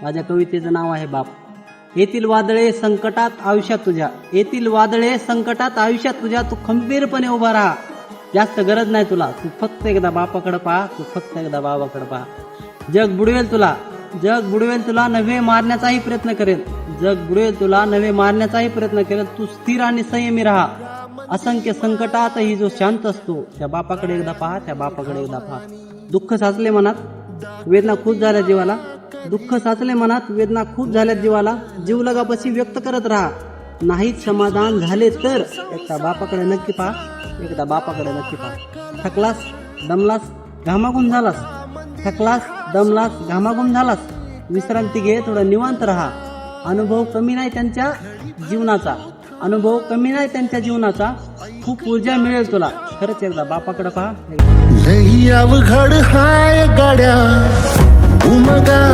माझ्या कवितेचं नाव आहे बाप. येथील वादळे संकटात आयुष्यात तुझ्या, येथील वादळे संकटात आयुष्यात तुझ्या, तू खंबीरपणे उभा राहा. जास्त गरज नाही तुला, तू फक्त एकदा बापाकडे पहा, तू फक्त एकदा बाबाकडे पहा. जग बुडवेल तुला, जग बुडवेल तुला, नव्हे मारण्याचाही प्रयत्न करेल. जग बुडवेल तुला, नव्हे मारण्याचाही प्रयत्न करेल. तू स्थिर आणि संयमी राहा. असंख्य संकटातही जो शांत असतो, त्या बापाकडे एकदा पहा, त्या बापाकडे एकदा पहा. दुःख साचले मनात, वेदना खूप झाल्या जीवाला, दुःख साचले मनात, वेदना खूप झाल्यात जीवाला. जीव लगापाशी व्यक्त करत राहा. नाहीच समाधान झाले तर एकदा बापाकडे नक्की पहा, एकदा बापाकडे नक्की पहा. थकलास, दमलास, घामाघूम झालास, थकलास, दमलास, घामाघूम झालास, विश्रांती घे, थोडं निवांत राहा. अनुभव कमी नाही त्यांच्या जीवनाचा, अनुभव कमी नाही त्यांच्या जीवनाचा. खूप ऊर्जा मिळेल तुला. खरंच एकदा बापाकडे पहा. लई अवघड हाय गाड्या उमगा.